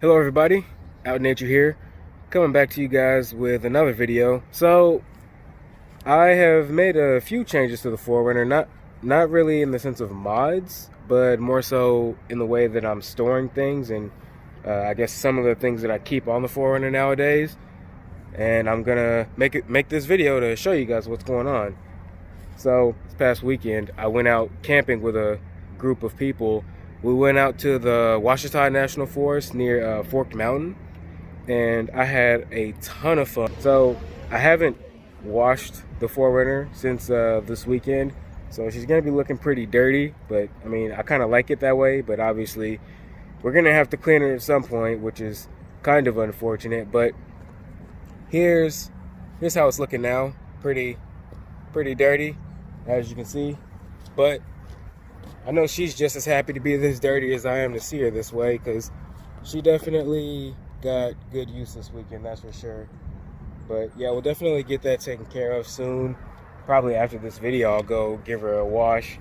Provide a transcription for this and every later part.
Hello everybody, Out Nature here, coming back to you guys with another video. So I have made a few changes to the 4Runner, not really in the sense of mods, but more so in the way that I'm storing things and I guess some of the things that I keep on the 4Runner nowadays. And I'm gonna make this video to show you guys what's going on. So this past weekend I went out camping with a group of people. We went out to the Ouachita National Forest near Forked Mountain, and I had a ton of fun. So I haven't washed the 4Runner since this weekend, so she's gonna be looking pretty dirty, but I mean, I kind of like it that way, but obviously we're gonna have to clean her at some point, which is kind of unfortunate. But here's how it's looking now. Pretty dirty, as you can see, but I know she's just as happy to be this dirty as I am to see her this way, because she definitely got good use this weekend, that's for sure. But yeah, we'll definitely get that taken care of soon. Probably after this video, I'll go give her a wash.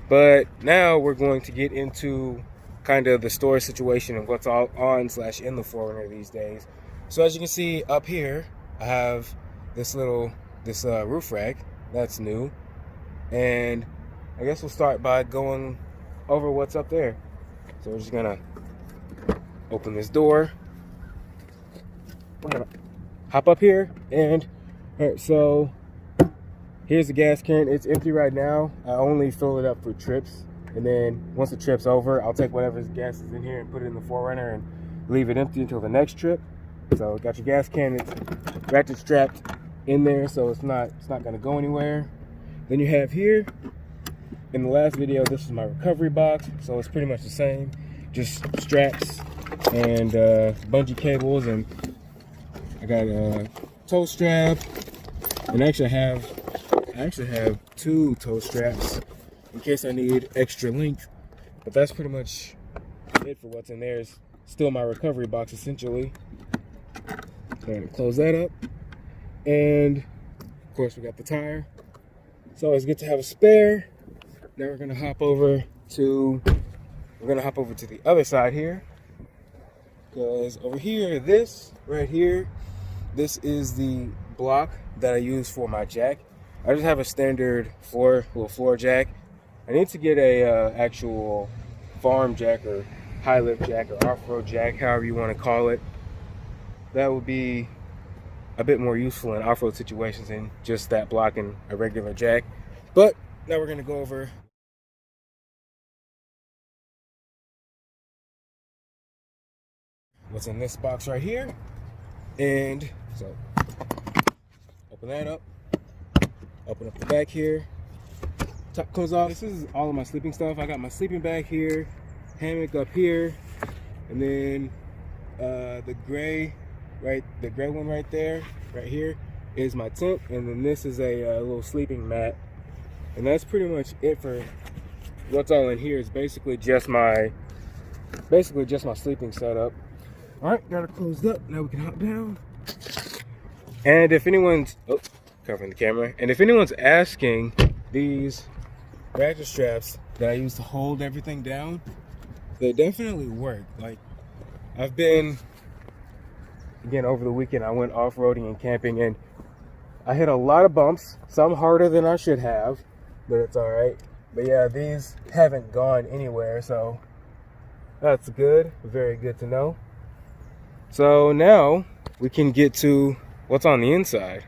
But now we're going to get into kind of the storage situation and what's all on / in the 4Runner these days. So as you can see up here, I have this roof rack that's new, and I guess we'll start by going over what's up there. So we're just gonna open this door. We're gonna hop up here, and all right, so here's the gas can. It's empty right now. I only fill it up for trips, and then once the trip's over, I'll take whatever gas is in here and put it in the 4Runner and leave it empty until the next trip. So got your gas can. It's ratchet strapped in there, so it's not gonna go anywhere. Then you have here, in the last video, this is my recovery box, so it's pretty much the same, just straps and bungee cables, and I got a toe strap, and I actually have 2 toe straps in case I need extra length. But that's pretty much it for what's in there. It's still my recovery box essentially. Going to close that up, and of course we got the tire. It's always good to have a spare. Now we're gonna hop over to the other side here, because over here, this right here, this is the block that I use for my jack. I just have a standard floor jack. I need to get a actual farm jack or high lift jack or off-road jack, however you want to call it. That would be a bit more useful in off-road situations than just that block and a regular jack. But now we're gonna go over what's in this box right here. And so open that up, open up the back here, top comes off. This is all of my sleeping stuff. I got my sleeping bag here, hammock up here, and then the gray one right there, right here, is my tent, and then this is a little sleeping mat. And that's pretty much it for what's all in here. It's basically just my sleeping setup. All right, got it closed up. Now we can hop down. And if anyone's covering the camera, and if anyone's asking, these ratchet straps that I use to hold everything down, they definitely work. Like, I've been, again, over the weekend I went off-roading and camping, and I hit a lot of bumps, some harder than I should have, but it's all right. But yeah, these haven't gone anywhere, so that's good, very good to know. So now we can get to what's on the inside.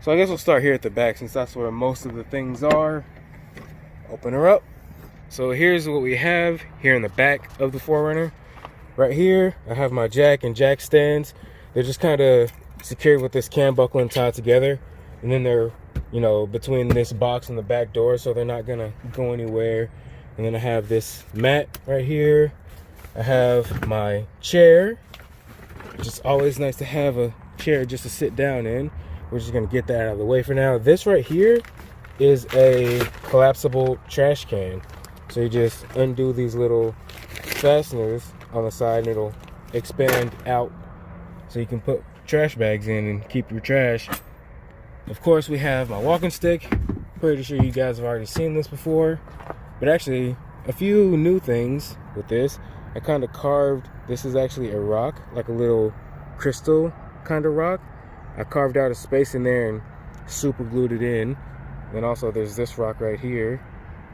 So I guess we'll start here at the back, since that's where most of the things are. Open her up. So here's what we have here in the back of the 4Runner. Right here, I have my jack and jack stands. They're just kind of secured with this cam buckle and tied together. And then they're, between this box and the back door, so they're not gonna go anywhere. And then I have this mat right here. I have my chair, which is always nice to have a chair just to sit down in. We're just gonna get that out of the way for now. This right here is a collapsible trash can. So you just undo these little fasteners on the side, and it'll expand out so you can put trash bags in and keep your trash. Of course, we have my walking stick. Pretty sure you guys have already seen this before, but actually a few new things with this. I kind of carved, this is actually a rock, like a little crystal kind of rock. I carved out a space in there and super glued it in. Then also there's this rock right here.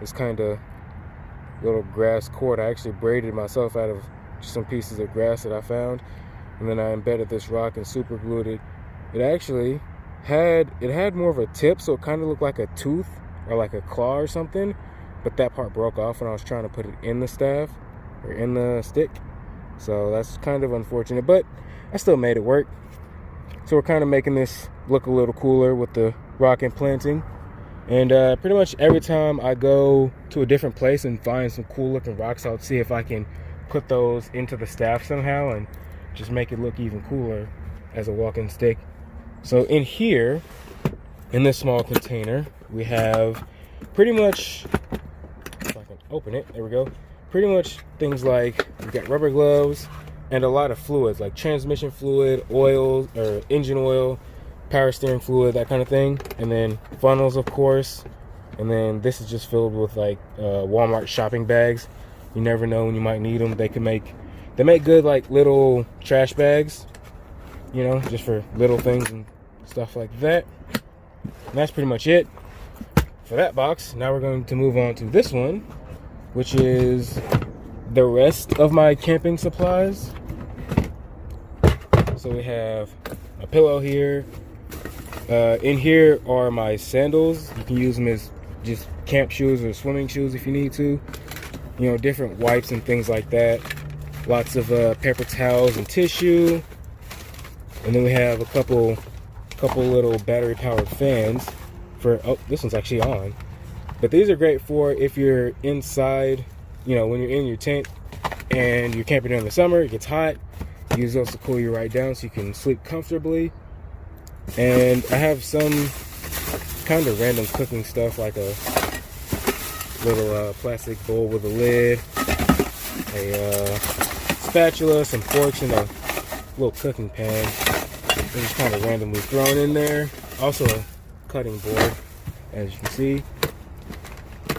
It's kind of little grass cord. I actually braided myself out of some pieces of grass that I found. And then I embedded this rock and super glued it. It actually had more of a tip, so it kind of looked like a tooth or like a claw or something. But that part broke off when I was trying to put it in the staff or in the stick. So that's kind of unfortunate, but I still made it work. So we're kind of making this look a little cooler with the rock implanting. And pretty much every time I go to a different place and find some cool looking rocks, I'll see if I can put those into the staff somehow and just make it look even cooler as a walking stick. So in here, in this small container, we have pretty much, if I can open it, there we go. Pretty much things like, we've got rubber gloves and a lot of fluids like transmission fluid, oil or engine oil, power steering fluid, that kind of thing. And then funnels, of course. And then this is just filled with like Walmart shopping bags. You never know when you might need them. They make good like little trash bags, you know, just for little things and stuff like that. And that's pretty much it for that box. Now we're going to move on to this one, which is the rest of my camping supplies. So we have a pillow here. In here are my sandals. You can use them as just camp shoes or swimming shoes if you need to. You know, different wipes and things like that. Lots of paper towels and tissue. And then we have a couple little battery powered fans for, oh, this one's actually on. But these are great for if you're inside, you know, when you're in your tent and you're camping during the summer, it gets hot. Use those to cool you right down so you can sleep comfortably. And I have some kind of random cooking stuff, like a little plastic bowl with a lid, a spatula, some forks, and a little cooking pan. And just kind of randomly thrown in there. Also a cutting board, as you can see.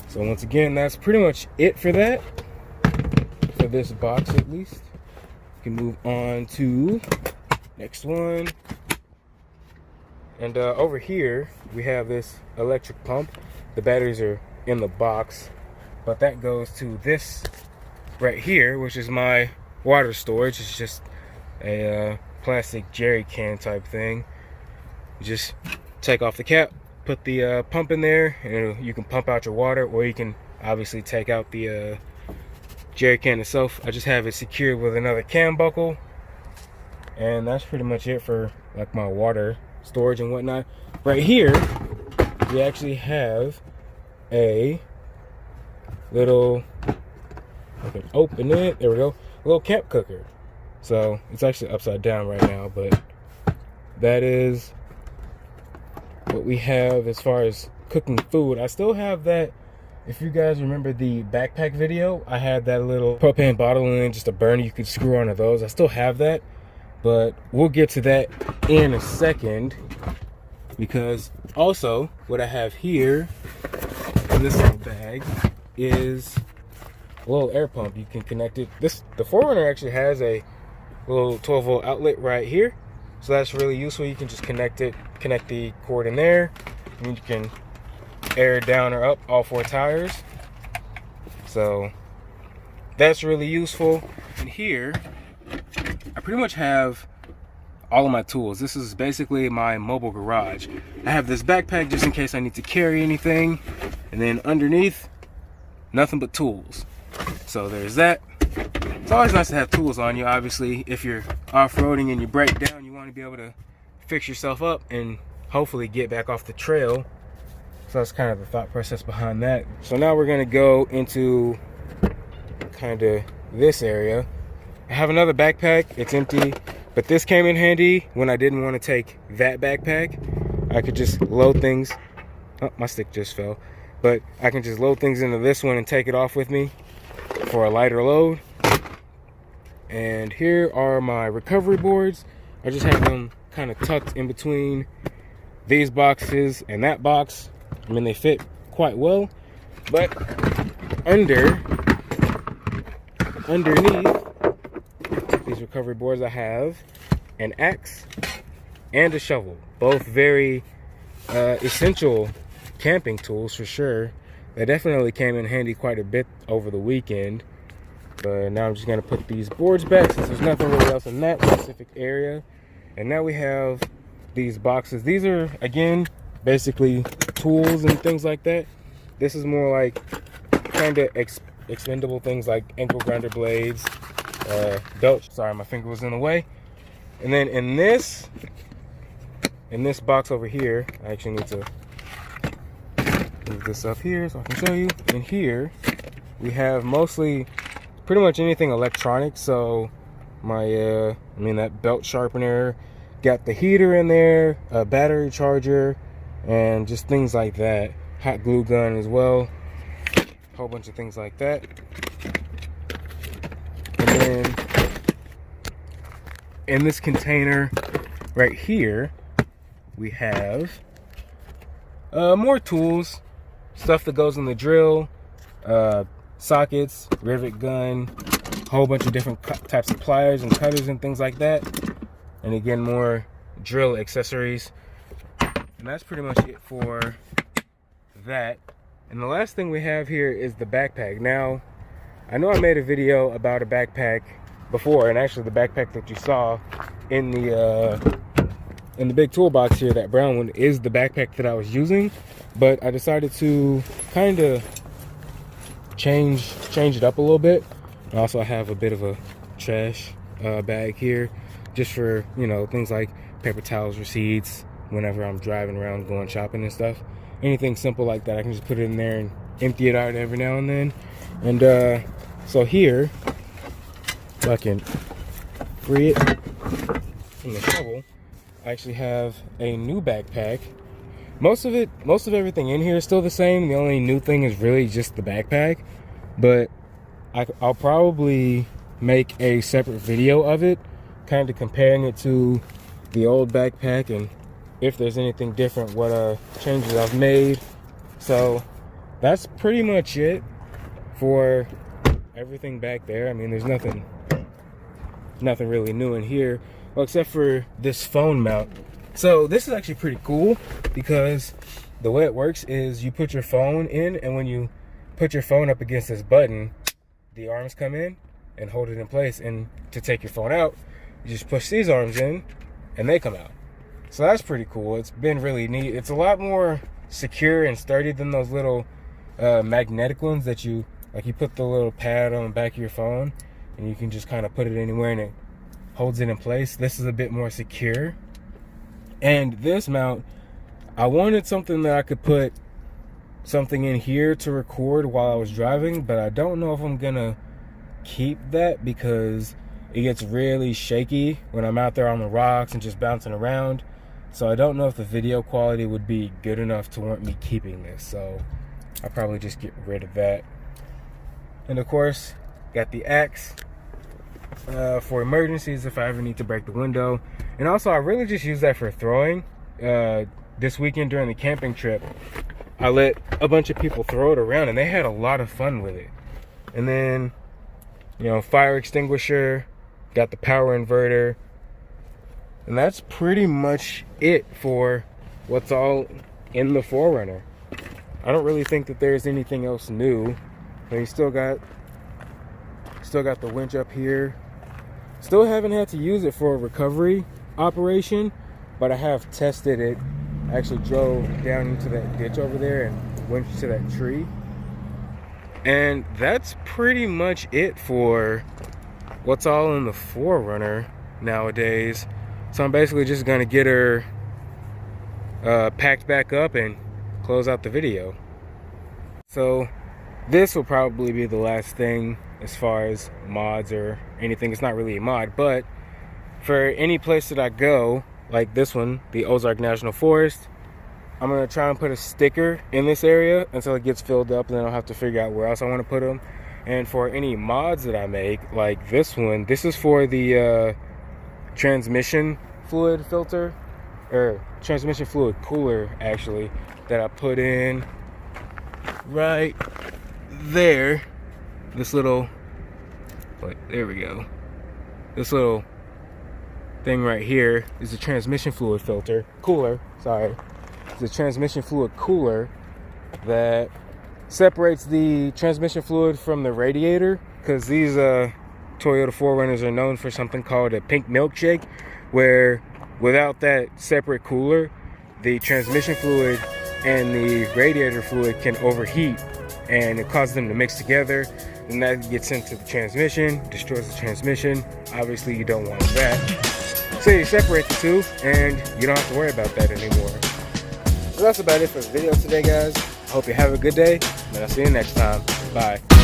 So once again, that's pretty much it for that. For this box, at least. We can move on to next one. And over here, we have this electric pump. The batteries are in the box, but that goes to this right here, which is my water storage. It's just a plastic jerry can type thing. You just take off the cap, put the pump in there, and you can pump out your water, or you can obviously take out the jerry can itself. I just have it secured with another cam buckle, and that's pretty much it for like my water storage and whatnot. Right here, we actually have a little, I can open it, there we go, a little camp cooker. So it's actually upside down right now, but that is what we have as far as cooking food. I still have that. If you guys remember the backpack video, I had that little propane bottle and just a burner you could screw onto those. I still have that, but we'll get to that in a second, because also what I have here in this little bag is a little air pump. You can connect it. The 4Runner actually has a little 12-volt outlet right here, so that's really useful. You can just connect the cord in there, and you can air down or up all 4 tires. So that's really useful. And here I pretty much have all of my tools. This is basically my mobile garage. I have this backpack just in case I need to carry anything, and then underneath, nothing but tools. So there's that. It's always nice to have tools on you. Obviously, if you're off-roading and you break down, you want to be able to fix yourself up and hopefully get back off the trail. So that's kind of the thought process behind that. So now we're going to go into kind of this area. I have another backpack. It's empty, but this came in handy when I didn't want to take that backpack. I could just load things. Oh, my stick just fell. But I can just load things into this one and take it off with me for a lighter load. And here are my recovery boards. I just have them kind of tucked in between these boxes and that box. I mean, they fit quite well, but under underneath these recovery boards, I have an axe and a shovel. Both very essential camping tools for sure. They definitely came in handy quite a bit over the weekend. But now I'm just gonna put these boards back since there's nothing really else in that specific area. And now we have these boxes. These are, again, basically tools and things like that. This is more like kind of expendable things like ankle grinder blades, belt. Sorry, my finger was in the way. And then in this box over here, I actually need to move this up here so I can show you. In here, we have mostly pretty much anything electronic. So my, that belt sharpener, got the heater in there, a battery charger, and just things like that. Hot glue gun as well. A whole bunch of things like that. And then in this container right here, we have more tools, stuff that goes in the drill, sockets, rivet gun, a whole bunch of different types of pliers and cutters and things like that. And again, more drill accessories. And that's pretty much it for that. And the last thing we have here is the backpack. Now, I know I made a video about a backpack before, and actually the backpack that you saw in the big toolbox here, that brown one, is the backpack that I was using. But I decided to kind of change it up a little bit. And also I have a bit of a trash bag here, just for, things like paper towels, receipts, whenever I'm driving around going shopping and stuff. Anything simple like that, I can just put it in there and empty it out every now and then. And so here, if I can free it from the shovel, I actually have a new backpack. Most of everything in here is still the same. The only new thing is really just the backpack. But I'll probably make a separate video of it, kind of comparing it to the old backpack and if there's anything different, what changes I've made. So that's pretty much it for everything back there. I mean, there's nothing really new in here, well, except for this phone mount. So this is actually pretty cool because the way it works is you put your phone in, and when you put your phone up against this button, the arms come in and hold it in place. And to take your phone out, you just push these arms in and they come out. So that's pretty cool. It's been really neat. It's a lot more secure and sturdy than those little magnetic ones that you put the little pad on the back of your phone and you can just kind of put it anywhere and it holds it in place. This is a bit more secure. And this mount, I wanted something that I could put something in here to record while I was driving, but I don't know if I'm gonna keep that because it gets really shaky when I'm out there on the rocks and just bouncing around. So I don't know if the video quality would be good enough to warrant me keeping this. So I'll probably just get rid of that. And of course, got the axe for emergencies if I ever need to break the window. And also, I really just use that for throwing. This weekend during the camping trip, I let a bunch of people throw it around and they had a lot of fun with it. And then, fire extinguisher, got the power inverter. And that's pretty much it for what's all in the 4Runner. I don't really think that there's anything else new. But you still got the winch up here. Still haven't had to use it for a recovery operation, but I have tested it. I actually drove down into that ditch over there and went to that tree. And that's pretty much it for what's all in the 4Runner nowadays. So I'm basically just gonna get her packed back up and close out the video. So this will probably be the last thing as far as mods or anything. It's not really a mod, but for any place that I go, like this one, the Ozark National Forest, I'm gonna try and put a sticker in this area until it gets filled up, and then I'll have to figure out where else I want to put them. And for any mods that I make, like this one, this is for the transmission fluid filter, or transmission fluid cooler actually, that I put in right there. This little But there we go. This little thing right here is the transmission fluid cooler, sorry. It's the transmission fluid cooler that separates the transmission fluid from the radiator, because these Toyota 4Runners are known for something called a pink milkshake, where without that separate cooler, the transmission fluid and the radiator fluid can overheat and it causes them to mix together, and that gets into the transmission, destroys the transmission. Obviously you don't want that, so you separate the two and you don't have to worry about that anymore. So that's about it for the video today, guys. I hope you have a good day, and I'll see you next time. Bye.